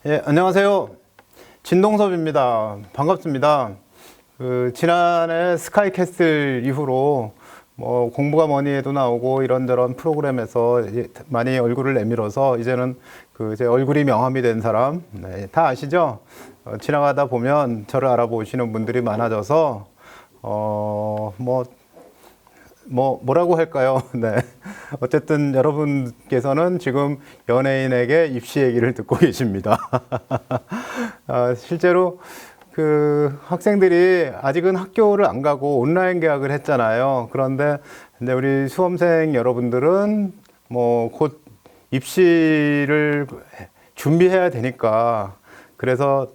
예, 안녕하세요. 진동섭입니다. 반갑습니다. 지난해 스카이캐슬 이후로 뭐 공부가 뭐니 해도 나오고 이런저런 프로그램에서 많이 얼굴을 내밀어서 이제는 제 얼굴이 명함이 된 사람, 네, 다 아시죠? 지나가다 보면 저를 알아보시는 분들이 많아져서 뭐라고 할까요? 네. 어쨌든 여러분께서는 지금 연예인에게 입시 얘기를 듣고 계십니다. 실제로 학생들이 아직은 학교를 안 가고 온라인 개학을 했잖아요. 그런데 이제 우리 수험생 여러분들은 곧 입시를 준비해야 되니까 그래서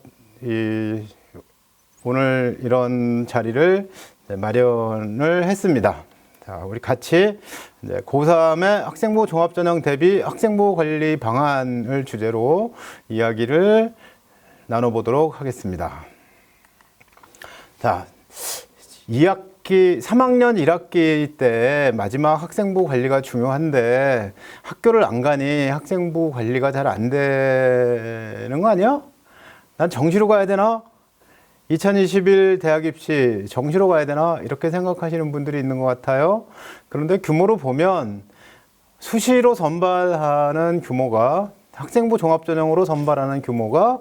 오늘 이런 자리를 마련을 했습니다. 자, 우리 같이 이제 고3의 학생부 종합전형 대비 학생부 관리 방안을 주제로 이야기를 나눠보도록 하겠습니다. 자, 3학년 1학기 때 마지막 학생부 관리가 중요한데 학교를 안 가니 학생부 관리가 잘 안 되는 거 아니야? 난 정시로 가야 되나? 2021 대학 입시 정시로 가야 되나? 이렇게 생각하시는 분들이 있는 것 같아요. 그런데 규모로 보면 수시로 선발하는 규모가 학생부 종합전형으로 선발하는 규모가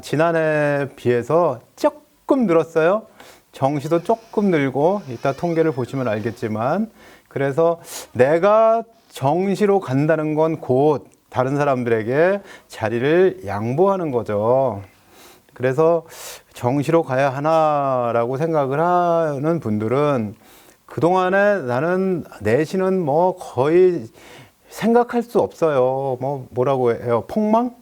지난해에 비해서 조금 늘었어요. 정시도 조금 늘고 이따 통계를 보시면 알겠지만 그래서 내가 정시로 간다는 건 곧 다른 사람들에게 자리를 양보하는 거죠. 그래서 정시로 가야 하나라고 생각을 하는 분들은 그동안에 나는 내신은 거의 생각할 수 없어요. 뭐라고 해요? 폭망?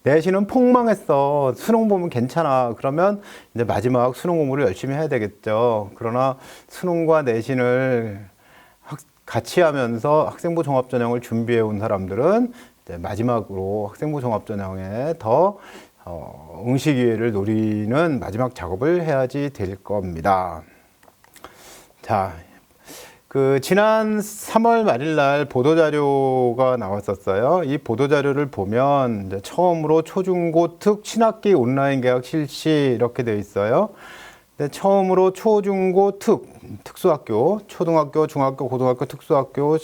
내신은 폭망했어. 수능 보면 괜찮아. 그러면 이제 마지막 수능 공부를 열심히 해야 되겠죠. 그러나 수능과 내신을 같이 하면서 학생부 종합전형을 준비해 온 사람들은 이제 마지막으로 학생부 종합전형에 더 응시 기회를 노리는 마지막 작업을 해야지 될 겁니다. 자, 지난 3월 말일 날 보도자료가 나왔었어요. 이 보도자료를 보면 이제 처음으로 초중고 특 신학기 온라인 개학 실시 이렇게 되어 있어요. 처음으로 초중고 특수학교, 초등학교, 중학교, 고등학교, 특수학교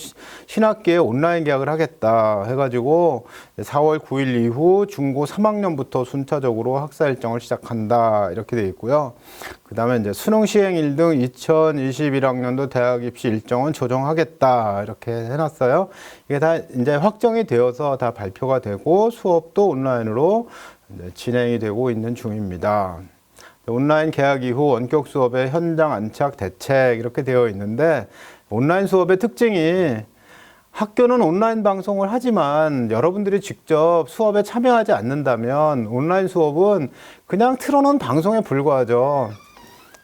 신학기에 온라인 개학을 하겠다 해가지고 4월 9일 이후 중고 3학년부터 순차적으로 학사 일정을 시작한다 이렇게 되어 있고요. 그 다음에 이제 수능 시행일 등 2021학년도 대학 입시 일정은 조정하겠다 이렇게 해놨어요. 이게 다 이제 확정이 되어서 다 발표가 되고 수업도 온라인으로 이제 진행이 되고 있는 중입니다. 온라인 개학 이후 원격 수업의 현장 안착 대책 이렇게 되어 있는데 온라인 수업의 특징이 학교는 온라인 방송을 하지만 여러분들이 직접 수업에 참여하지 않는다면 온라인 수업은 그냥 틀어놓은 방송에 불과하죠.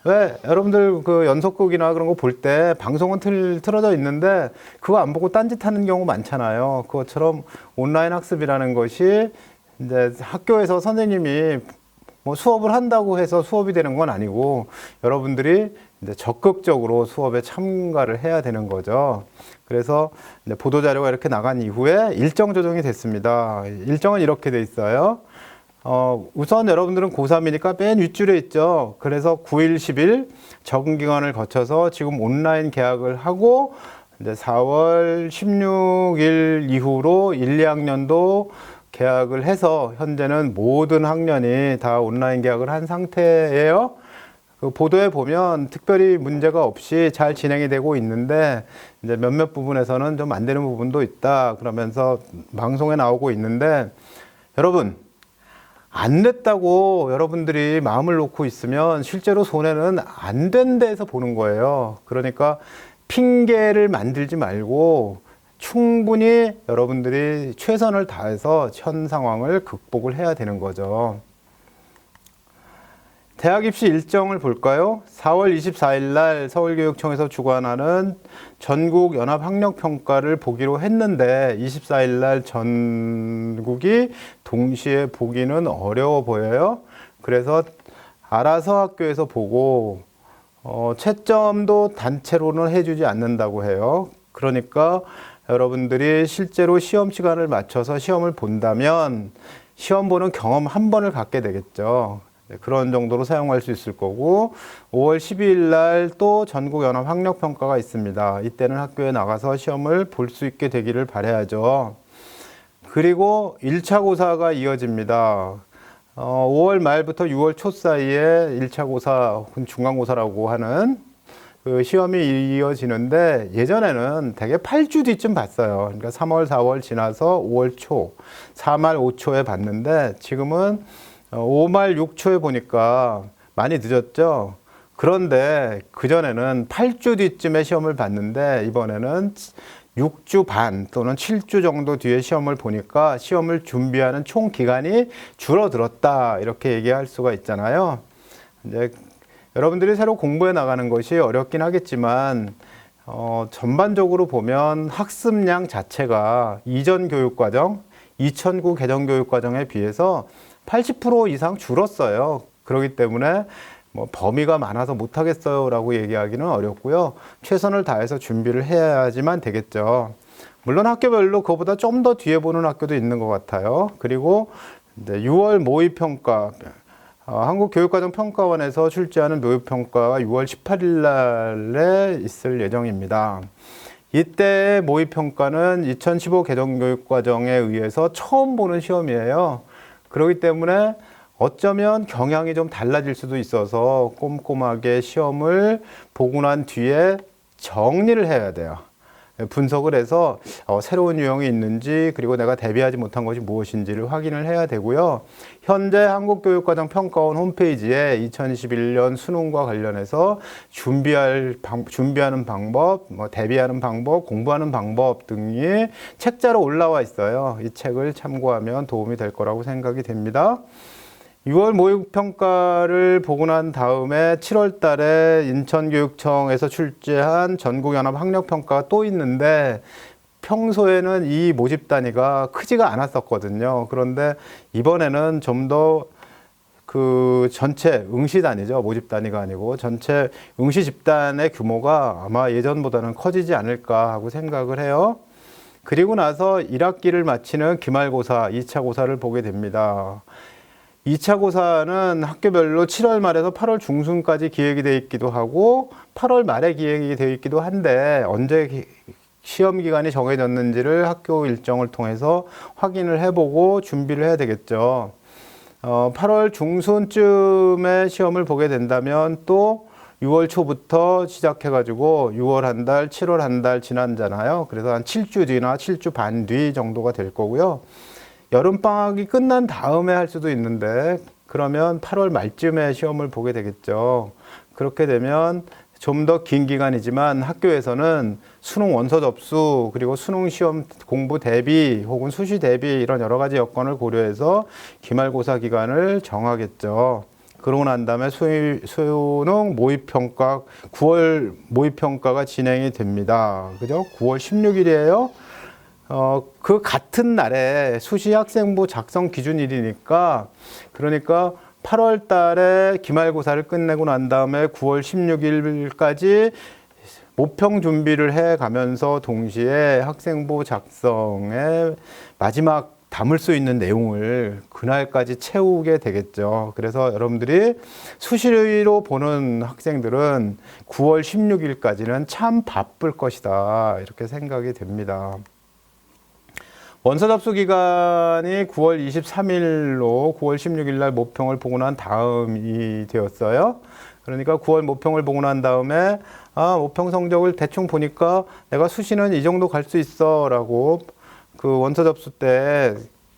왜? 여러분들 연속극이나 그런 거 볼 때 방송은 틀어져 있는데 그거 안 보고 딴짓하는 경우 많잖아요. 그것처럼 온라인 학습이라는 것이 이제 학교에서 선생님이 수업을 한다고 해서 수업이 되는 건 아니고 여러분들이 이제 적극적으로 수업에 참가를 해야 되는 거죠. 그래서 이제 보도자료가 이렇게 나간 이후에 일정 조정이 됐습니다. 일정은 이렇게 돼 있어요. 우선 여러분들은 고3이니까 맨 윗줄에 있죠. 그래서 9일, 10일 적응 기간을 거쳐서 지금 온라인 개학을 하고 이제 4월 16일 이후로 1, 2학년도 개학을 해서 현재는 모든 학년이 다 온라인 개학을 한 상태예요. 보도에 보면 특별히 문제가 없이 잘 진행이 되고 있는데 이제 몇몇 부분에서는 좀 안 되는 부분도 있다 그러면서 방송에 나오고 있는데 여러분 안 됐다고 여러분들이 마음을 놓고 있으면 실제로 손해는 안 된 데에서 보는 거예요. 그러니까 핑계를 만들지 말고 충분히 여러분들이 최선을 다해서 현 상황을 극복을 해야 되는 거죠. 대학 입시 일정을 볼까요? 4월 24일 날 서울교육청에서 주관하는 전국 연합 학력 평가를 보기로 했는데 24일 날 전국이 동시에 보기는 어려워 보여요. 그래서 알아서 학교에서 보고 채점도 단체로는 해주지 않는다고 해요. 그러니까 여러분들이 실제로 시험 시간을 맞춰서 시험을 본다면 시험 보는 경험 한 번을 갖게 되겠죠. 그런 정도로 사용할 수 있을 거고 5월 12일 날 또 전국연합 학력평가가 있습니다. 이때는 학교에 나가서 시험을 볼 수 있게 되기를 바라야죠. 그리고 1차 고사가 이어집니다. 5월 말부터 6월 초 사이에 1차 고사, 중간고사라고 하는 그 시험이 이어지는데 예전에는 대개 8주 뒤쯤 봤어요. 그러니까 3월, 4월 지나서 5월 초, 4말, 5초에 봤는데 지금은 5말, 6초에 보니까 많이 늦었죠. 그런데 그전에는 8주 뒤쯤에 시험을 봤는데 이번에는 6주 반 또는 7주 정도 뒤에 시험을 보니까 시험을 준비하는 총 기간이 줄어들었다 이렇게 얘기할 수가 있잖아요. 이제 여러분들이 새로 공부해 나가는 것이 어렵긴 하겠지만 전반적으로 보면 학습량 자체가 이전 교육과정, 2009 개정 교육과정에 비해서 80% 이상 줄었어요. 그렇기 때문에 뭐 범위가 많아서 못하겠어요 라고 얘기하기는 어렵고요. 최선을 다해서 준비를 해야지만 되겠죠. 물론 학교별로 그거보다 좀 더 뒤에 보는 학교도 있는 것 같아요. 그리고 이제 6월 모의평가, 한국교육과정평가원에서 출제하는 모의평가가 6월 18일 날에 있을 예정입니다. 이때 모의평가는 2015 개정교육과정에 의해서 처음 보는 시험이에요. 그렇기 때문에 어쩌면 경향이 좀 달라질 수도 있어서 꼼꼼하게 시험을 보고 난 뒤에 정리를 해야 돼요. 분석을 해서 새로운 유형이 있는지 그리고 내가 대비하지 못한 것이 무엇인지를 확인을 해야 되고요. 현재 한국교육과정평가원 홈페이지에 2021년 수능과 관련해서 준비하는 방법, 대비하는 방법, 공부하는 방법 등이 책자로 올라와 있어요. 이 책을 참고하면 도움이 될 거라고 생각이 됩니다. 6월 모의평가를 보고 난 다음에 7월 달에 인천교육청에서 출제한 전국연합 학력평가가 또 있는데 평소에는 이 모집 단위가 크지가 않았었거든요. 그런데 이번에는 좀 더 그 전체 응시 단위죠. 모집 단위가 아니고 전체 응시 집단의 규모가 아마 예전보다는 커지지 않을까 하고 생각을 해요. 그리고 나서 1학기를 마치는 기말고사, 2차 고사를 보게 됩니다. 2차 고사는 학교별로 7월 말에서 8월 중순까지 기획이 되어 있기도 하고 8월 말에 기획이 되어 있기도 한데 언제 시험 기간이 정해졌는지를 학교 일정을 통해서 확인을 해보고 준비를 해야 되겠죠. 8월 중순쯤에 시험을 보게 된다면 또 6월 초부터 시작해가지고 6월 한 달, 7월 한 달 지난잖아요. 그래서 한 7주 뒤나 7주 반 뒤 정도가 될 거고요. 여름방학이 끝난 다음에 할 수도 있는데 그러면 8월 말쯤에 시험을 보게 되겠죠. 그렇게 되면 좀 더 긴 기간이지만 학교에서는 수능 원서 접수 그리고 수능 시험 공부 대비 혹은 수시 대비 이런 여러 가지 여건을 고려해서 기말고사 기간을 정하겠죠. 그러고 난 다음에 수능 모의평가 9월 모의평가가 진행이 됩니다. 그죠? 9월 16일이에요. 그 같은 날에 수시학생부 작성 기준일이니까 그러니까 8월 달에 기말고사를 끝내고 난 다음에 9월 16일까지 모평 준비를 해 가면서 동시에 학생부 작성에 마지막 담을 수 있는 내용을 그날까지 채우게 되겠죠. 그래서 여러분들이 수시로 보는 학생들은 9월 16일까지는 참 바쁠 것이다. 이렇게 생각이 됩니다. 원서 접수 기간이 9월 23일로 9월 16일 날 모평을 보고 난 다음이 되었어요. 그러니까 9월 모평을 보고 난 다음에 모평 성적을 대충 보니까 내가 수시는 이 정도 갈 수 있어 라고 그 원서 접수 때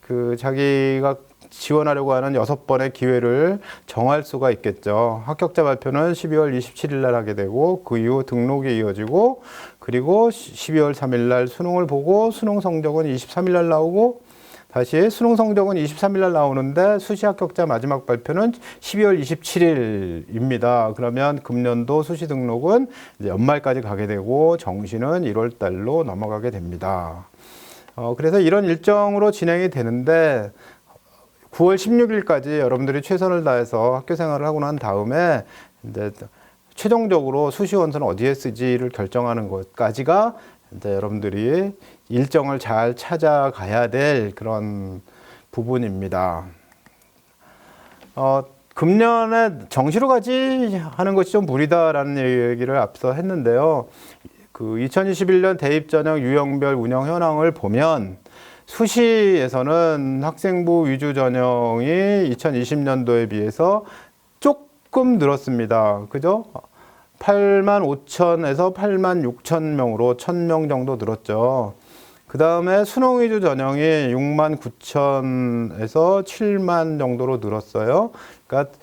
그 자기가 지원하려고 하는 6번의 기회를 정할 수가 있겠죠. 합격자 발표는 12월 27일 날 하게 되고 그 이후 등록이 이어지고 그리고 12월 3일 날 수능을 보고 수능 성적은 23일 날 나오고 다시 수능 성적은 23일 날 나오는데 수시 합격자 마지막 발표는 12월 27일입니다. 그러면 금년도 수시 등록은 이제 연말까지 가게 되고 정시는 1월 달로 넘어가게 됩니다. 그래서 이런 일정으로 진행이 되는데 9월 16일까지 여러분들이 최선을 다해서 학교 생활을 하고 난 다음에 이제 최종적으로 수시 원서는 어디에 쓰지를 결정하는 것까지가 이제 여러분들이 일정을 잘 찾아가야 될 그런 부분입니다. 금년에 정시로 가지 하는 것이 좀 무리다라는 얘기를 앞서 했는데요. 그 2021년 대입 전형 유형별 운영 현황을 보면 수시에서는 학생부 위주 전형이 2020년도에 비해서 조금 늘었습니다. 그죠? 85,000에서 86,000명으로 1,000명 정도 늘었죠. 그 다음에 수능 위주 전형이 69,000에서 7만 정도로 늘었어요. 그러니까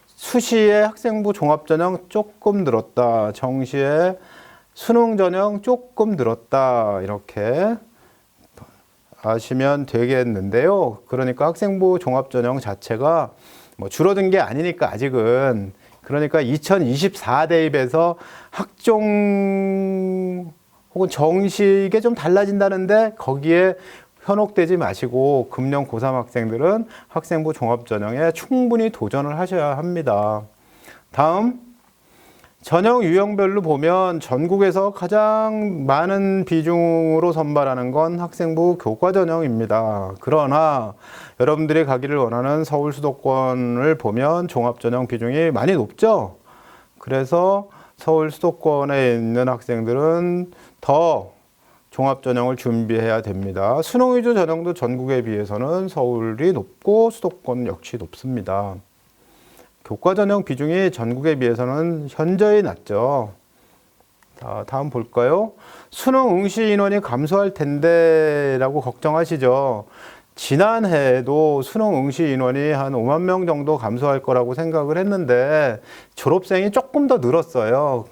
수시에 학생부 종합 전형 조금 늘었다. 정시에 수능 전형 조금 늘었다. 이렇게 아시면 되겠는데요. 그러니까 학생부 종합 전형 자체가 뭐 줄어든 게 아니니까 아직은, 그러니까 2024 대입에서 학종 혹은 정시 이게 좀 달라진다는데 거기에 현혹되지 마시고 금년 고3 학생들은 학생부 종합 전형에 충분히 도전을 하셔야 합니다. 다음, 전형 유형별로 보면 전국에서 가장 많은 비중으로 선발하는 건 학생부 교과 전형입니다. 그러나 여러분들이 가기를 원하는 서울 수도권을 보면 종합 전형 비중이 많이 높죠. 그래서 서울 수도권에 있는 학생들은 더 종합 전형을 준비해야 됩니다. 수능 위주 전형도 전국에 비해서는 서울이 높고 수도권 역시 높습니다. 교과 전형 비중이 전국에 비해서는 현저히 낮죠. 자, 다음 볼까요? 수능 응시 인원이 감소할 텐데 라고 걱정하시죠. 지난해에도 수능 응시 인원이 한 5만 명 정도 감소할 거라고 생각을 했는데 졸업생이 조금 더 늘었어요.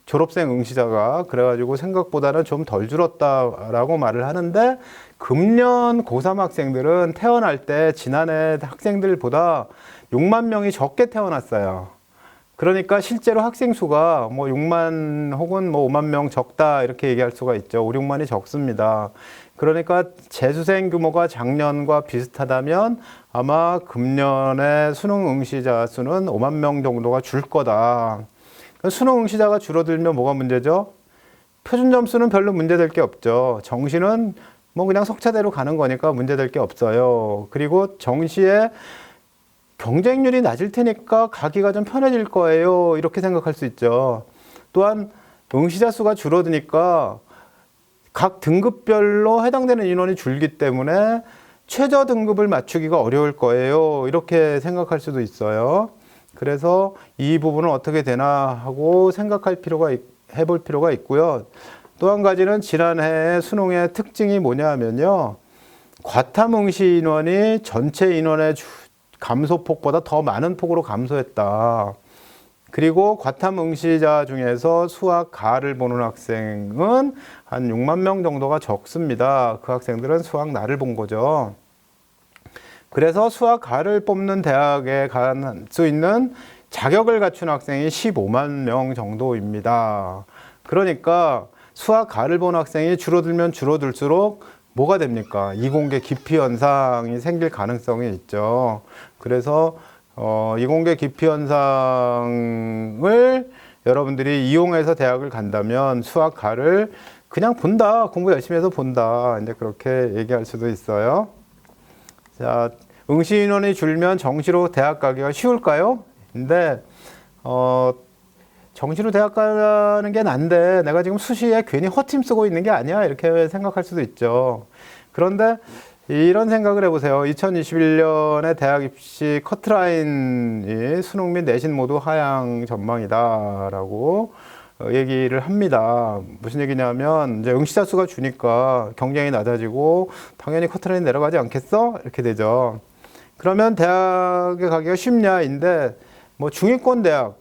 졸업생 응시자가. 그래가지고 생각보다는 좀 덜 줄었다라고 말을 하는데 금년 고3 학생들은 태어날 때 지난해 학생들보다 6만 명이 적게 태어났어요. 그러니까 실제로 학생 수가 뭐 6만 혹은 뭐 5만 명 적다 이렇게 얘기할 수가 있죠. 5, 6만이 적습니다. 그러니까 재수생 규모가 작년과 비슷하다면 아마 금년에 수능 응시자 수는 5만 명 정도가 줄 거다. 수능 응시자가 줄어들면 뭐가 문제죠? 표준 점수는 별로 문제될 게 없죠. 정시는 뭐 그냥 석차대로 가는 거니까 문제될 게 없어요. 그리고 정시에 경쟁률이 낮을 테니까 가기가 좀 편해질 거예요. 이렇게 생각할 수 있죠. 또한 응시자 수가 줄어드니까 각 등급별로 해당되는 인원이 줄기 때문에 최저 등급을 맞추기가 어려울 거예요. 이렇게 생각할 수도 있어요. 그래서 이 부분은 어떻게 되나 하고 해볼 필요가 있고요. 또 한 가지는 지난해 수능의 특징이 뭐냐면요. 과탐 응시 인원이 전체 인원의 감소폭보다 더 많은 폭으로 감소했다. 그리고 과탐 응시자 중에서 수학 가를 보는 학생은 한 6만 명 정도가 적습니다. 그 학생들은 수학 나를 본 거죠. 그래서 수학 가를 뽑는 대학에 갈 수 있는 자격을 갖춘 학생이 15만 명 정도입니다. 그러니까 수학 가를 본 학생이 줄어들면 줄어들수록 뭐가 됩니까? 이공계 기피 현상이 생길 가능성이 있죠. 그래서 이공계 기피 현상을 여러분들이 이용해서 대학을 간다면 수학 가를 그냥 본다, 공부 열심히 해서 본다, 이제 그렇게 얘기할 수도 있어요. 자, 응시 인원이 줄면 정시로 대학 가기가 쉬울까요? 근데 정시로 대학 가는 게 난데 내가 지금 수시에 괜히 허팀 쓰고 있는 게 아니야, 이렇게 생각할 수도 있죠. 그런데 이런 생각을 해보세요. 2021년에 대학 입시 커트라인이 수능 및 내신 모두 하향 전망이다라고 얘기를 합니다. 무슨 얘기냐면 이제 응시자 수가 주니까 경쟁이 낮아지고 당연히 커트라인 내려가지 않겠어? 이렇게 되죠. 그러면 대학에 가기가 쉽냐인데 뭐 중위권 대학,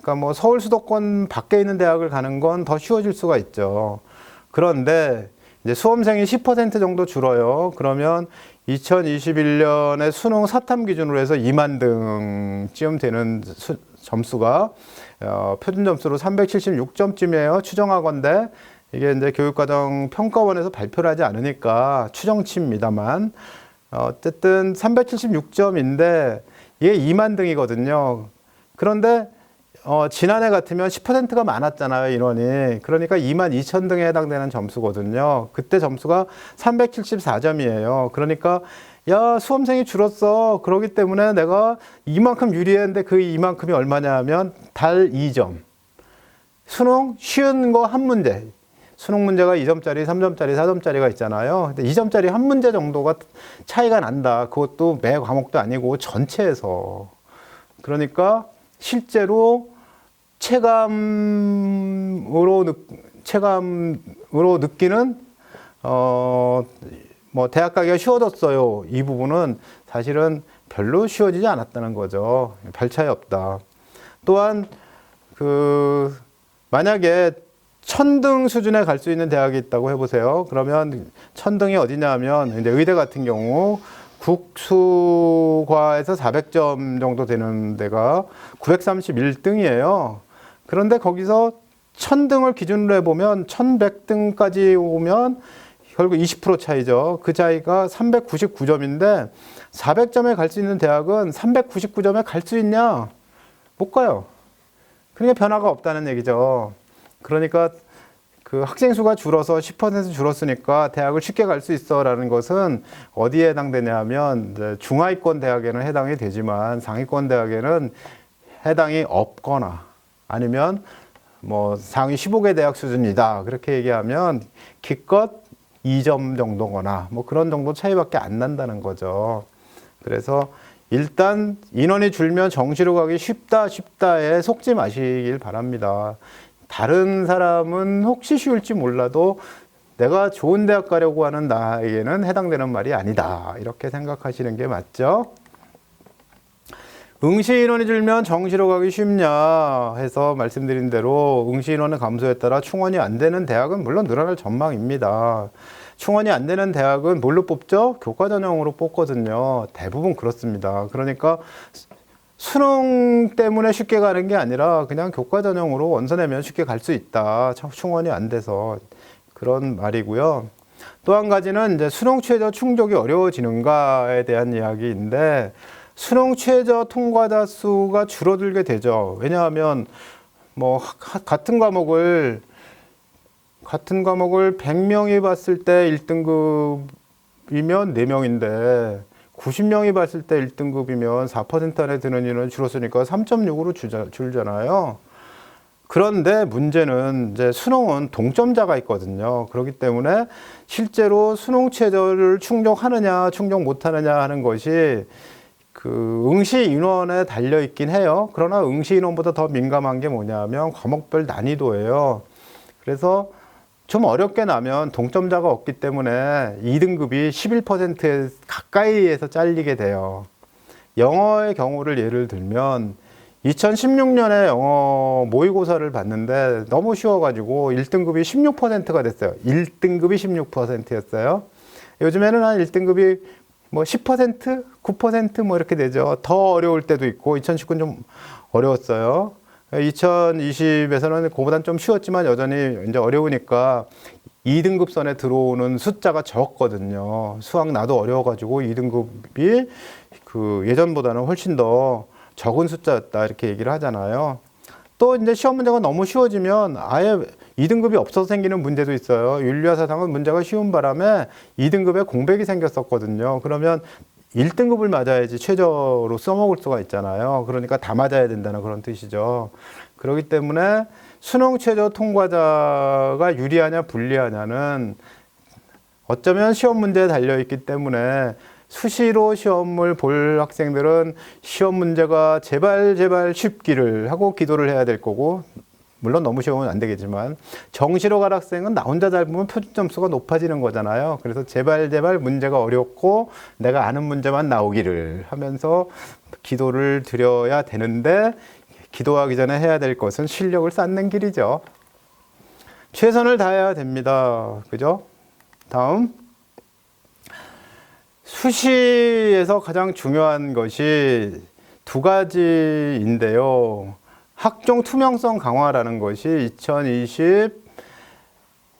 그러니까 뭐 서울 수도권 밖에 있는 대학을 가는 건 더 쉬워질 수가 있죠. 그런데 이제 수험생이 10% 정도 줄어요. 그러면 2021년에 수능 사탐 기준으로 해서 2만 등쯤 되는 점수가 표준 점수로 376점쯤이에요. 추정하건대 이게 이제 교육과정 평가원에서 발표를 하지 않으니까 추정치입니다만 어쨌든 376점인데 이게 2만 등이거든요. 그런데 지난해 같으면 10%가 많았잖아요, 인원이. 그러니까 22,000 등에 해당되는 점수거든요. 그때 점수가 374점이에요. 그러니까 야, 수험생이 줄었어. 그러기 때문에 내가 이만큼 유리했는데 그 이만큼이 얼마냐 하면 달 2점. 수능 쉬운 거 한 문제. 수능 문제가 2점짜리, 3점짜리, 4점짜리가 있잖아요. 근데 2점짜리 한 문제 정도가 차이가 난다. 그것도 매 과목도 아니고 전체에서. 그러니까 실제로 체감으로 느끼는 뭐 대학 가기가 쉬워졌어요. 이 부분은 사실은 별로 쉬워지지 않았다는 거죠. 별 차이 없다. 또한 만약에 1000등 수준에 갈 수 있는 대학이 있다고 해보세요. 그러면 1000등이 어디냐 하면 이제 의대 같은 경우 국수과에서 400점 정도 되는 데가 931등이에요. 그런데 거기서 1000등을 기준으로 해보면 1100등까지 오면 결국 20% 차이죠. 그 차이가 399점인데 400점에 갈 수 있는 대학은 399점에 갈 수 있냐? 못 가요. 그러니까 변화가 없다는 얘기죠. 그러니까 그 학생 수가 줄어서 10% 줄었으니까 대학을 쉽게 갈 수 있어라는 것은 어디에 해당되냐 하면 이제 중하위권 대학에는 해당이 되지만 상위권 대학에는 해당이 없거나 아니면 뭐 상위 15개 대학 수준이다. 그렇게 얘기하면 기껏 2점 정도거나 뭐 그런 정도 차이밖에 안 난다는 거죠. 그래서 일단 인원이 줄면 정시로 가기 쉽다에 속지 마시길 바랍니다. 다른 사람은 혹시 쉬울지 몰라도 내가 좋은 대학 가려고 하는 나에게는 해당되는 말이 아니다. 이렇게 생각하시는 게 맞죠? 응시 인원이 줄면 정시로 가기 쉽냐 해서 말씀드린 대로 응시 인원의 감소에 따라 충원이 안 되는 대학은 물론 늘어날 전망입니다. 충원이 안 되는 대학은 뭘로 뽑죠? 교과 전형으로 뽑거든요. 대부분 그렇습니다. 그러니까 수능 때문에 쉽게 가는 게 아니라 그냥 교과 전형으로 원서 내면 쉽게 갈 수 있다. 충원이 안 돼서 그런 말이고요. 또 한 가지는 이제 수능 최저 충족이 어려워지는가에 대한 이야기인데 수능 최저 통과자 수가 줄어들게 되죠. 왜냐하면 뭐 같은 과목을 100명이 봤을 때 1등급이면 4명인데 90명이 봤을 때 1등급이면 4% 안에 드는 인원이 줄었으니까 3.6으로 줄잖아요. 그런데 문제는 이제 수능은 동점자가 있거든요. 그렇기 때문에 실제로 수능 최저를 충족하느냐, 충족 못하느냐 하는 것이 그 응시 인원에 달려 있긴 해요. 그러나 응시 인원보다 더 민감한 게 뭐냐면 과목별 난이도예요. 그래서 좀 어렵게 나면 동점자가 없기 때문에 2등급이 11%에 가까이에서 잘리게 돼요. 영어의 경우를 예를 들면 2016년에 영어 모의고사를 봤는데 너무 쉬워가지고 1등급이 16%가 됐어요. 1등급이 16%였어요. 요즘에는 한 1등급이 뭐 10%, 9% 뭐 이렇게 되죠. 더 어려울 때도 있고 2019는 좀 어려웠어요. 2020에서는 그보다는 좀 쉬웠지만 여전히 이제 어려우니까 2등급 선에 들어오는 숫자가 적거든요. 수학 나도 어려워가지고 2등급이 그 예전보다는 훨씬 더 적은 숫자였다 이렇게 얘기를 하잖아요. 또 이제 시험 문제가 너무 쉬워지면 아예 2등급이 없어서 생기는 문제도 있어요. 윤리와 사상은 문제가 쉬운 바람에 2등급에 공백이 생겼었거든요. 그러면 1등급을 맞아야지 최저로 써먹을 수가 있잖아요. 그러니까 다 맞아야 된다는 그런 뜻이죠. 그렇기 때문에 수능 최저 통과자가 유리하냐 불리하냐는 어쩌면 시험 문제에 달려있기 때문에 수시로 시험을 볼 학생들은 시험 문제가 제발 쉽기를 하고 기도를 해야 될 거고 물론 너무 쉬우면 안 되겠지만 정시로 갈 학생은 나 혼자 잘 보면 표준 점수가 높아지는 거잖아요. 그래서 제발 문제가 어렵고 내가 아는 문제만 나오기를 하면서 기도를 드려야 되는데 기도하기 전에 해야 될 것은 실력을 쌓는 길이죠. 최선을 다해야 됩니다. 그죠? 다음. 수시에서 가장 중요한 것이 두 가지인데요. 학종 투명성 강화라는 것이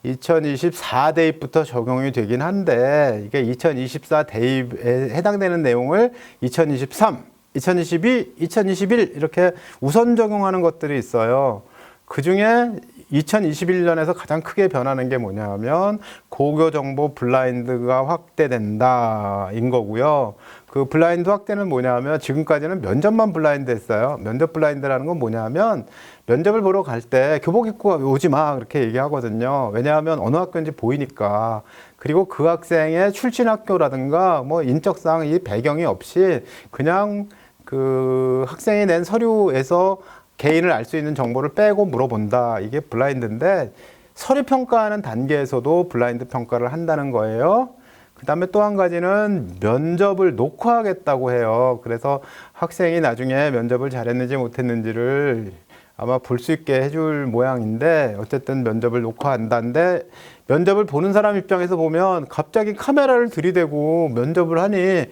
2024 대입부터 적용이 되긴 한데 이게 2024 대입에 해당되는 내용을 2023 2022, 2021 이렇게 우선 적용하는 것들이 있어요. 그중에 2021년에서 가장 크게 변하는 게 뭐냐면 고교 정보 블라인드가 확대된다인 거고요. 그 블라인드 확대는 뭐냐면 지금까지는 면접만 블라인드 했어요. 면접 블라인드라는 건 뭐냐면 면접을 보러 갈 때 교복 입고 오지 마 그렇게 얘기하거든요. 왜냐하면 어느 학교인지 보이니까. 그리고 그 학생의 출신 학교라든가 뭐 인적사항 이 배경이 없이 그냥 그 학생이 낸 서류에서 개인을 알 수 있는 정보를 빼고 물어본다. 이게 블라인드인데 서류 평가하는 단계에서도 블라인드 평가를 한다는 거예요. 그 다음에 또 한 가지는 면접을 녹화하겠다고 해요. 그래서 학생이 나중에 면접을 잘했는지 못했는지를 아마 볼 수 있게 해줄 모양인데 어쨌든 면접을 녹화한다는데 면접을 보는 사람 입장에서 보면 갑자기 카메라를 들이대고 면접을 하니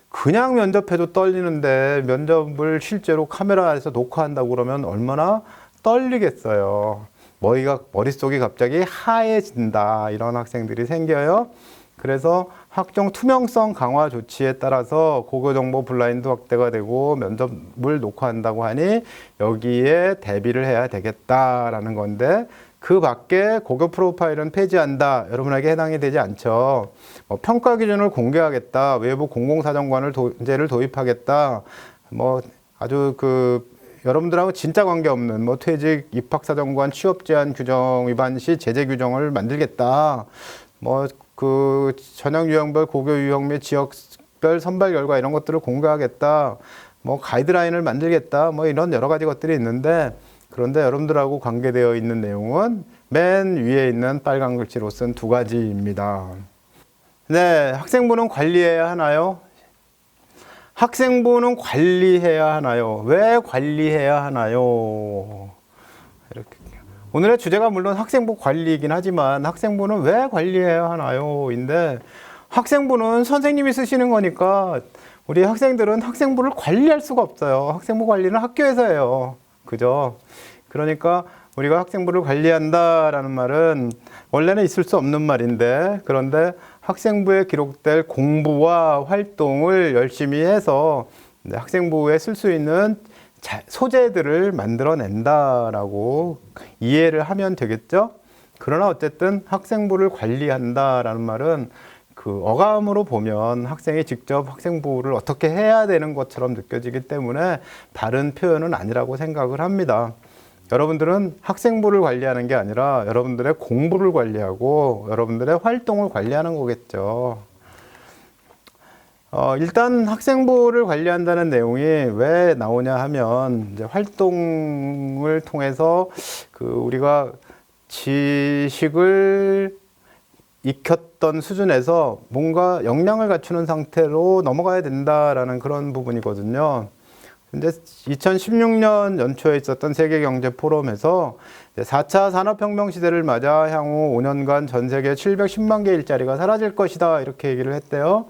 그냥 면접해도 떨리는데 면접을 실제로 카메라에서 녹화한다고 그러면 얼마나 떨리겠어요. 머릿속이 갑자기 하얘진다. 이런 학생들이 생겨요. 그래서 학종 투명성 강화 조치에 따라서 고교정보 블라인드 확대가 되고 면접을 녹화한다고 하니 여기에 대비를 해야 되겠다라는 건데 그 밖에 고교 프로파일은 폐지한다. 여러분에게 해당이 되지 않죠. 평가 기준을 공개하겠다. 외부 공공사정관제를 도입하겠다. 아주 여러분들하고 진짜 관계없는 퇴직, 입학사정관, 취업제한 규정 위반 시 제재 규정을 만들겠다. 전형 유형별 고교 유형 및 지역별 선발 결과 이런 것들을 공개하겠다. 가이드라인을 만들겠다. 이런 여러 가지 것들이 있는데 그런데 여러분들하고 관계되어 있는 내용은 맨 위에 있는 빨간 글씨로 쓴 두 가지입니다. 네, 학생부는 관리해야 하나요? 학생부는 관리해야 하나요? 왜 관리해야 하나요? 이렇게. 오늘의 주제가 물론 학생부 관리이긴 하지만 학생부는 왜 관리해야 하나요? 인데 학생부는 선생님이 쓰시는 거니까 우리 학생들은 학생부를 관리할 수가 없어요. 학생부 관리는 학교에서 해요. 그죠? 그러니까 우리가 학생부를 관리한다라는 말은 원래는 있을 수 없는 말인데 그런데 학생부에 기록될 공부와 활동을 열심히 해서 학생부에 쓸 수 있는 소재들을 만들어낸다라고 이해를 하면 되겠죠? 그러나 어쨌든 학생부를 관리한다라는 말은 그 어감으로 보면 학생이 직접 학생부를 어떻게 해야 되는 것처럼 느껴지기 때문에 바른 표현은 아니라고 생각을 합니다. 여러분들은 학생부를 관리하는 게 아니라 여러분들의 공부를 관리하고 여러분들의 활동을 관리하는 거겠죠. 일단 학생부를 관리한다는 내용이 왜 나오냐 하면 이제 활동을 통해서 우리가 지식을 익혔던 수준에서 뭔가 역량을 갖추는 상태로 넘어가야 된다라는 그런 부분이거든요. 근데 2016년 연초에 있었던 세계경제포럼에서 4차 산업혁명 시대를 맞아 향후 5년간 전 세계 710만 개 일자리가 사라질 것이다 이렇게 얘기를 했대요.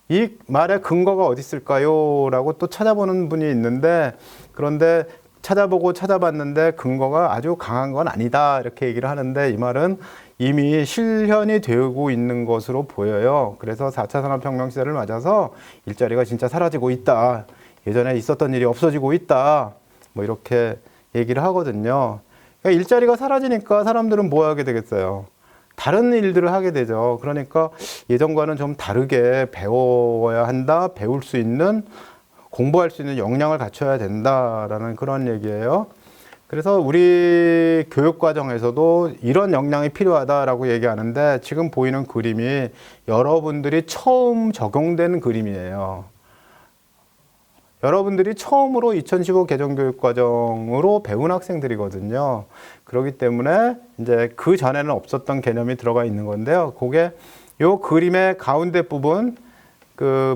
이 말의 근거가 어디 있을까요? 라고 또 찾아보는 분이 있는데 그런데 찾아봤는데 근거가 아주 강한 건 아니다 이렇게 얘기를 하는데 이 말은 이미 실현이 되고 있는 것으로 보여요. 그래서 4차 산업혁명 시대를 맞아서 일자리가 진짜 사라지고 있다. 예전에 있었던 일이 없어지고 있다. 이렇게 얘기를 하거든요. 그러니까 일자리가 사라지니까 사람들은 뭐 하게 되겠어요? 다른 일들을 하게 되죠. 그러니까 예전과는 좀 다르게 배워야 한다. 배울 수 있는, 공부할 수 있는 역량을 갖춰야 된다라는 그런 얘기예요. 그래서 우리 교육과정에서도 이런 역량이 필요하다라고 얘기하는데 지금 보이는 그림이 여러분들이 처음 적용된 그림이에요. 여러분들이 처음으로 2015 개정교육과정으로 배운 학생들이거든요. 그렇기 때문에 이제 그 전에는 없었던 개념이 들어가 있는 건데요. 그게 요 그림의 가운데 부분,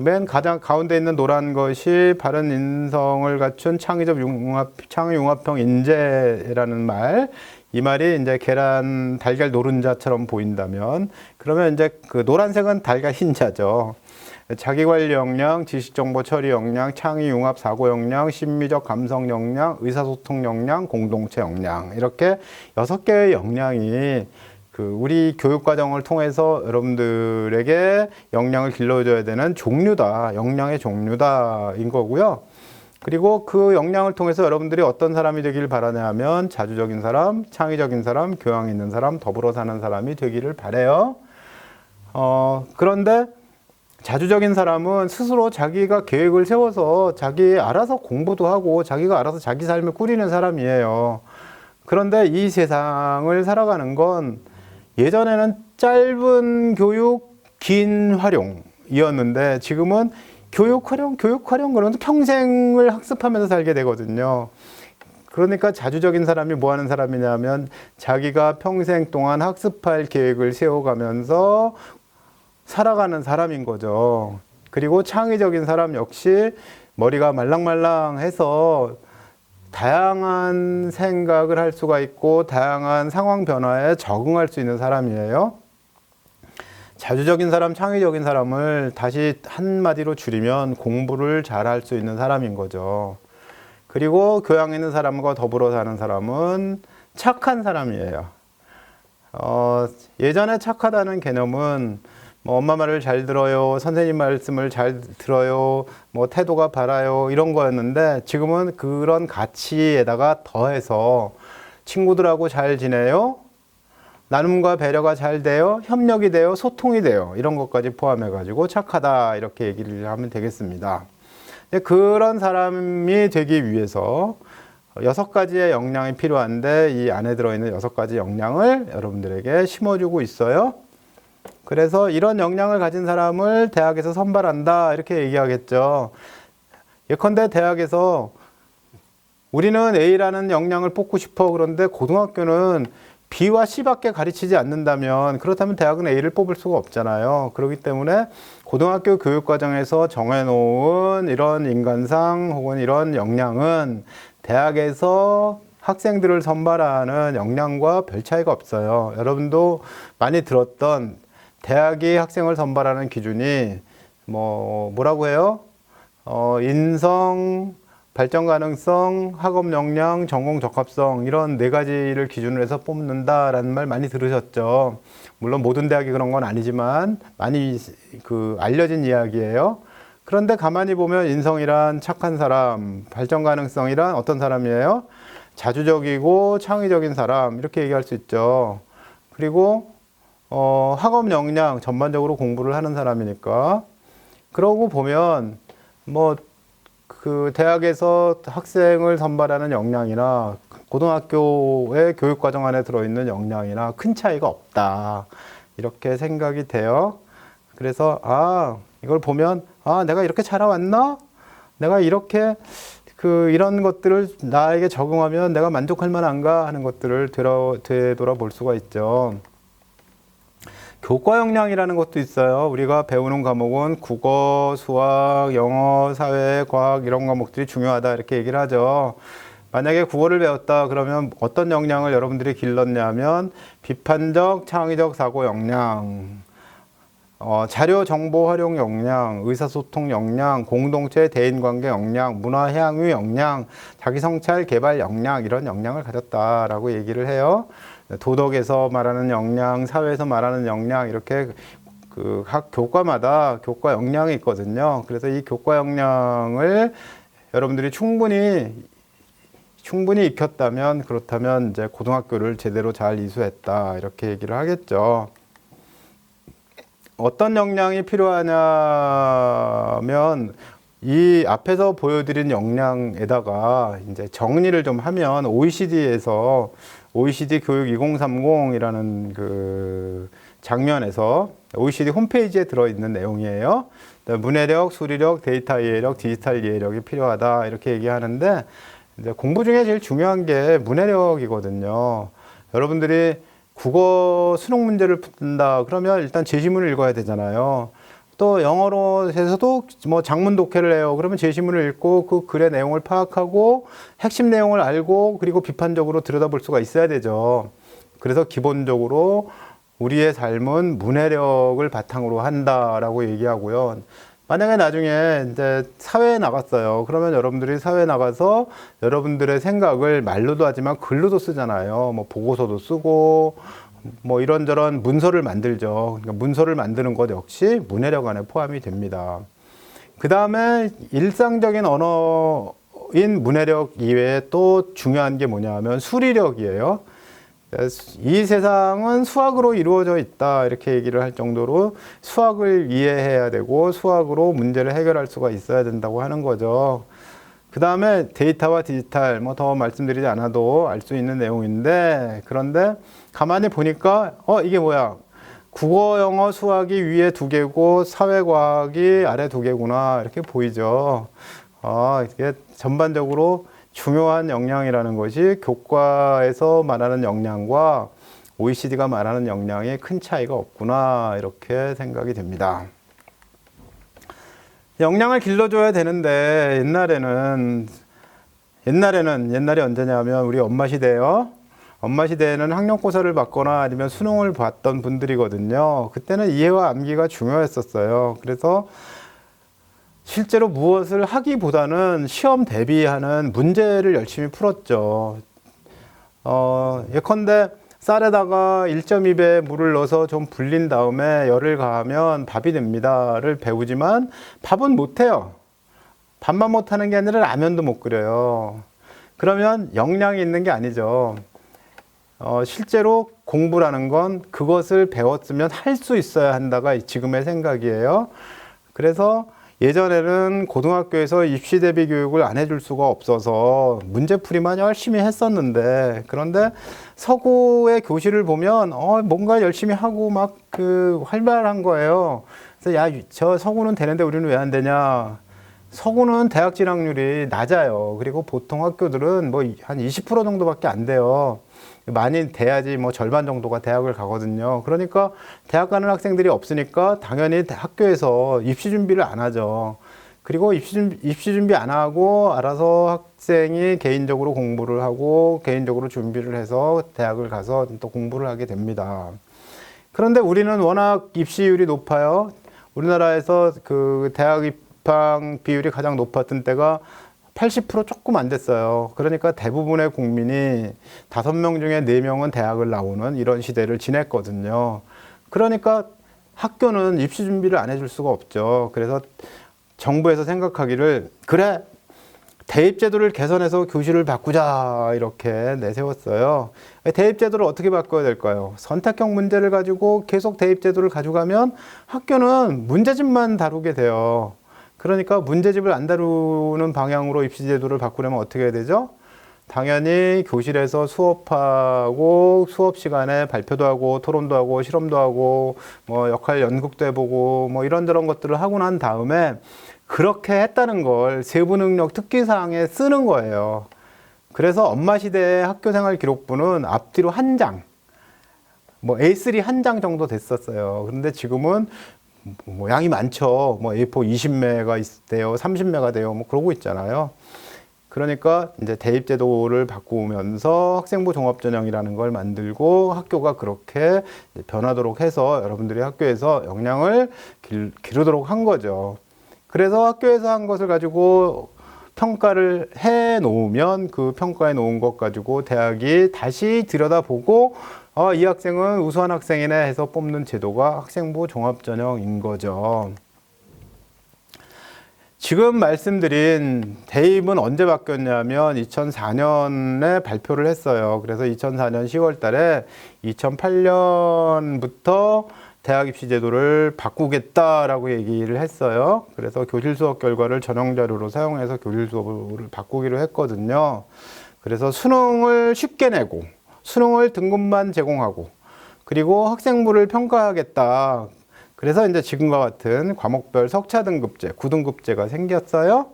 맨 가장 가운데 있는 노란 것이 바른 인성을 갖춘 창의융합형 인재라는 말. 이 말이 이제 계란, 달걀 노른자처럼 보인다면, 그러면 이제 그 노란색은 달걀 흰자죠. 자기관리 역량, 지식정보 처리 역량, 창의융합 사고 역량, 심미적 감성 역량, 의사소통 역량, 공동체 역량 이렇게 6개의 역량이 우리 교육 과정을 통해서 여러분들에게 역량을 길러줘야 되는 종류다. 역량의 종류다인 거고요. 그리고 그 역량을 통해서 여러분들이 어떤 사람이 되길 바라냐 하면 자주적인 사람, 창의적인 사람, 교양 있는 사람, 더불어 사는 사람이 되기를 바래요. 그런데 자주적인 사람은 스스로 자기가 계획을 세워서 자기 알아서 공부도 하고 자기가 알아서 자기 삶을 꾸리는 사람이에요. 그런데 이 세상을 살아가는 건 예전에는 짧은 교육, 긴 활용이었는데 지금은 교육 활용 그러면 평생을 학습하면서 살게 되거든요. 그러니까 자주적인 사람이 뭐 하는 사람이냐면 자기가 평생 동안 학습할 계획을 세워가면서 살아가는 사람인 거죠. 그리고 창의적인 사람 역시 머리가 말랑말랑해서 다양한 생각을 할 수가 있고 다양한 상황 변화에 적응할 수 있는 사람이에요. 자주적인 사람, 창의적인 사람을 다시 한마디로 줄이면 공부를 잘할 수 있는 사람인 거죠. 그리고 교양 있는 사람과 더불어 사는 사람은 착한 사람이에요. 예전에 착하다는 개념은 뭐 엄마 말을 잘 들어요, 선생님 말씀을 잘 들어요, 뭐 태도가 바라요 이런 거였는데 지금은 그런 가치에다가 더해서 친구들하고 잘 지내요, 나눔과 배려가 잘 돼요, 협력이 돼요, 소통이 돼요 이런 것까지 포함해 가지고 착하다 이렇게 얘기를 하면 되겠습니다. 그런 사람이 되기 위해서 6가지의 역량이 필요한데 이 안에 들어있는 6가지 역량을 여러분들에게 심어주고 있어요. 그래서 이런 역량을 가진 사람을 대학에서 선발한다 이렇게 얘기하겠죠. 예컨대 대학에서 우리는 A라는 역량을 뽑고 싶어. 그런데 고등학교는 B와 C밖에 가르치지 않는다면 그렇다면 대학은 A를 뽑을 수가 없잖아요. 그렇기 때문에 고등학교 교육과정에서 정해놓은 이런 인간상 혹은 이런 역량은 대학에서 학생들을 선발하는 역량과 별 차이가 없어요. 여러분도 많이 들었던 대학이 학생을 선발하는 기준이 뭐라고 해요? 인성, 발전 가능성, 학업 역량, 전공 적합성 이런 4가지를 기준으로 해서 뽑는다라는 말 많이 들으셨죠. 물론 모든 대학이 그런 건 아니지만 많이 알려진 이야기예요. 그런데 가만히 보면 인성이란 착한 사람, 발전 가능성이란 어떤 사람이에요? 자주적이고 창의적인 사람 이렇게 얘기할 수 있죠. 그리고 학업 역량 전반적으로 공부를 하는 사람이니까 그러고 보면 대학에서 학생을 선발하는 역량이나 고등학교의 교육과정 안에 들어있는 역량이나 큰 차이가 없다 이렇게 생각이 돼요. 그래서 이걸 보면 내가 이렇게 자라왔나? 내가 이렇게 이런 것들을 나에게 적응하면 내가 만족할 만한가 하는 것들을 되돌아볼 수가 있죠. 교과 역량이라는 것도 있어요. 우리가 배우는 과목은 국어, 수학, 영어, 사회, 과학 이런 과목들이 중요하다 이렇게 얘기를 하죠. 만약에 국어를 배웠다 그러면 어떤 역량을 여러분들이 길렀냐면 비판적, 창의적 사고 역량, 자료 정보 활용 역량, 의사소통 역량, 공동체 대인관계 역량, 문화 향유 역량, 자기성찰 개발 역량 이런 역량을 가졌다라고 얘기를 해요. 도덕에서 말하는 역량, 사회에서 말하는 역량 이렇게 각 교과마다 교과 역량이 있거든요. 그래서 이 교과 역량을 여러분들이 충분히 익혔다면 그렇다면 이제 고등학교를 제대로 잘 이수했다 이렇게 얘기를 하겠죠. 어떤 역량이 필요하냐면 이 앞에서 보여드린 역량에다가 이제 정리를 좀 하면 OECD에서 OECD 교육 2030이라는 장면에서 OECD 홈페이지에 들어있는 내용이에요. 문해력, 수리력, 데이터 이해력, 디지털 이해력이 필요하다 이렇게 얘기하는데 이제 공부 중에 제일 중요한 게 문해력이거든요. 여러분들이 국어 수능 문제를 푼다 그러면 일단 제시문을 읽어야 되잖아요. 또 영어로 해서도 장문 독해를 해요. 그러면 제시문을 읽고 그 글의 내용을 파악하고 핵심 내용을 알고 그리고 비판적으로 들여다볼 수가 있어야 되죠. 그래서 기본적으로 우리의 삶은 문해력을 바탕으로 한다라고 얘기하고요. 만약에 나중에 이제 사회에 나갔어요. 그러면 여러분들이 사회에 나가서 여러분들의 생각을 말로도 하지만 글로도 쓰잖아요. 보고서도 쓰고, 뭐 이런저런 문서를 만들죠. 그러니까 문서를 만드는 것 역시 문해력 안에 포함이 됩니다. 그 다음에 일상적인 언어인 문해력 이외에 또 중요한 게 뭐냐 하면 수리력이에요. 이 세상은 수학으로 이루어져 있다 이렇게 얘기를 할 정도로 수학을 이해해야 되고 수학으로 문제를 해결할 수가 있어야 된다고 하는 거죠. 그 다음에 데이터와 디지털 뭐 더 말씀드리지 않아도 알 수 있는 내용인데, 그런데 가만히 보니까 이게 뭐야, 국어, 영어, 수학이 위에 두 개고 사회과학이 아래 두 개구나 이렇게 보이죠. 이게 전반적으로 중요한 역량이라는 것이 교과에서 말하는 역량과 OECD가 말하는 역량에 큰 차이가 없구나 이렇게 생각이 됩니다. 역량을 길러줘야 되는데 옛날에 언제냐면 우리 엄마 시대요. 엄마 시대에는 학력고사를 받거나 아니면 수능을 봤던 분들이거든요. 그때는 이해와 암기가 중요했었어요. 그래서 실제로 무엇을 하기보다는 시험 대비하는 문제를 열심히 풀었죠. 예컨대 쌀에다가 1.2배 물을 넣어서 좀 불린 다음에 열을 가하면 밥이 됩니다를 배우지만 밥은 못해요. 밥만 못하는 게 아니라 라면도 못 끓여요. 그러면 역량이 있는 게 아니죠. 실제로 공부라는 건 그것을 배웠으면 할 수 있어야 한다가 지금의 생각이에요. 그래서 예전에는 고등학교에서 입시 대비 교육을 안 해줄 수가 없어서 문제풀이만 열심히 했었는데, 그런데 서구의 교실을 보면 뭔가 열심히 하고 막 활발한 거예요. 그래서 야, 저 서구는 되는데 우리는 왜 안 되냐? 서구는 대학 진학률이 낮아요. 그리고 보통 학교들은 뭐 한 20% 정도밖에 안 돼요. 많이 돼야지 뭐 절반 정도가 대학을 가거든요. 그러니까 대학 가는 학생들이 없으니까 당연히 학교에서 입시 준비를 안 하죠. 그리고 입시 준비 안 하고 알아서 학생이 개인적으로 공부를 하고 개인적으로 준비를 해서 대학을 가서 또 공부를 하게 됩니다. 그런데 우리는 워낙 입시율이 높아요. 우리나라에서 그 대학 입학 비율이 가장 높았던 때가 80% 조금 안 됐어요. 그러니까 대부분의 국민이 5명 중에 4명은 대학을 나오는 이런 시대를 지냈거든요. 그러니까 학교는 입시 준비를 안 해줄 수가 없죠. 그래서 정부에서 생각하기를, 그래, 대입제도를 개선해서 교실을 바꾸자 이렇게 내세웠어요. 대입제도를 어떻게 바꿔야 될까요? 선택형 문제를 가지고 계속 대입제도를 가져가면 학교는 문제집만 다루게 돼요. 그러니까 문제집을 안 다루는 방향으로 입시제도를 바꾸려면 어떻게 해야 되죠? 당연히 교실에서 수업하고 수업 시간에 발표도 하고 토론도 하고 실험도 하고 뭐 역할 연극도 해보고 뭐 이런저런 것들을 하고 난 다음에 그렇게 했다는 걸 세부능력 특기사항에 쓰는 거예요. 그래서 엄마 시대의 학교생활 기록부는 앞뒤로 한 장, 뭐 A3 한 장 정도 됐었어요. 그런데 지금은 뭐 양이 많죠. 뭐 A4 20매가 돼요, 30매가 돼요. 뭐 그러고 있잖아요. 그러니까 이제 대입제도를 바꾸면서 학생부 종합전형이라는 걸 만들고 학교가 그렇게 변하도록 해서 여러분들이 학교에서 역량을 기르도록 한 거죠. 그래서 학교에서 한 것을 가지고 평가를 해 놓으면 그 평가해 놓은 것 가지고 대학이 다시 들여다보고 이 학생은 우수한 학생이네 해서 뽑는 제도가 학생부 종합전형인 거죠. 지금 말씀드린 대입은 언제 바뀌었냐면 2004년에 발표를 했어요. 그래서 2004년 10월 달에 2008년부터 대학 입시 제도를 바꾸겠다라고 얘기를 했어요. 그래서 교실 수업 결과를 전형 자료로 사용해서 교실 수업을 바꾸기로 했거든요. 그래서 수능을 쉽게 내고 수능을 등급만 제공하고 그리고 학생부를 평가하겠다. 그래서 이제 지금과 같은 과목별 석차 등급제, 9등급제가 생겼어요.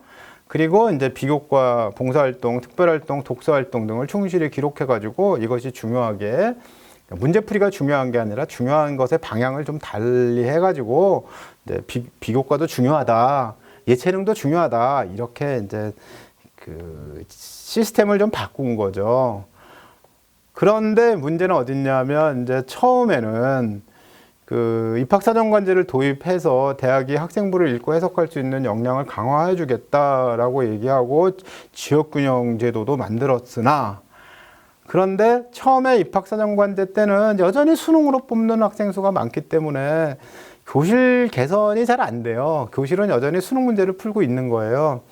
그리고 이제 비교과, 봉사활동, 특별활동, 독서활동 등을 충실히 기록해가지고 이것이 중요하게, 문제풀이가 중요한 게 아니라 중요한 것의 방향을 좀 달리 해가지고 이제 비교과도 중요하다, 예체능도 중요하다, 이렇게 이제 그 시스템을 좀 바꾼 거죠. 그런데 문제는 어딨냐면 이제 처음에는 그 입학사정관제를 도입해서 대학이 학생부를 읽고 해석할 수 있는 역량을 강화해 주겠다라고 얘기하고 지역균형 제도도 만들었으나 그런데 처음에 입학사정관제 때는 여전히 수능으로 뽑는 학생 수가 많기 때문에 교실 개선이 잘 안 돼요. 교실은 여전히 수능 문제를 풀고 있는 거예요.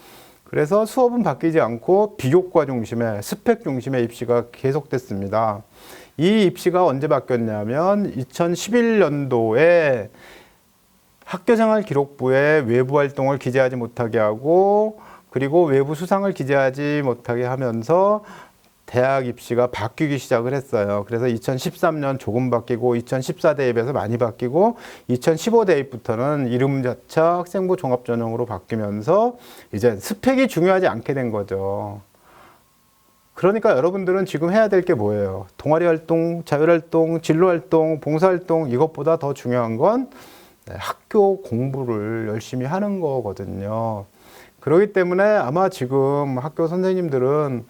그래서 수업은 바뀌지 않고 비교과 중심의 스펙 중심의 입시가 계속됐습니다. 이 입시가 언제 바뀌었냐면 2011년도에 학교생활 기록부에 외부 활동을 기재하지 못하게 하고 그리고 외부 수상을 기재하지 못하게 하면서 대학 입시가 바뀌기 시작을 했어요. 그래서 2013년 조금 바뀌고 2014 대입에서 많이 바뀌고 2015 대입부터는 이름자차 학생부 종합전형으로 바뀌면서 이제 스펙이 중요하지 않게 된 거죠. 그러니까 여러분들은 지금 해야 될 게 뭐예요? 동아리 활동, 자율활동, 진로활동, 봉사활동 이것보다 더 중요한 건 학교 공부를 열심히 하는 거거든요. 그렇기 때문에 아마 지금 학교 선생님들은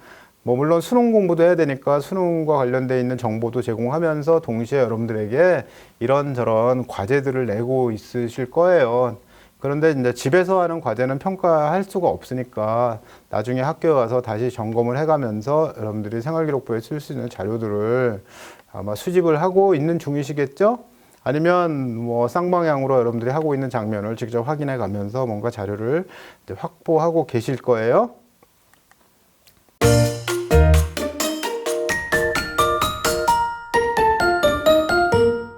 뭐 물론 수능 공부도 해야 되니까 수능과 관련돼 있는 정보도 제공하면서 동시에 여러분들에게 이런저런 과제들을 내고 있으실 거예요. 그런데 이제 집에서 하는 과제는 평가할 수가 없으니까 나중에 학교에 와서 다시 점검을 해가면서 여러분들이 생활기록부에 쓸 수 있는 자료들을 아마 수집을 하고 있는 중이시겠죠? 아니면 뭐 쌍방향으로 여러분들이 하고 있는 장면을 직접 확인해 가면서 뭔가 자료를 이제 확보하고 계실 거예요.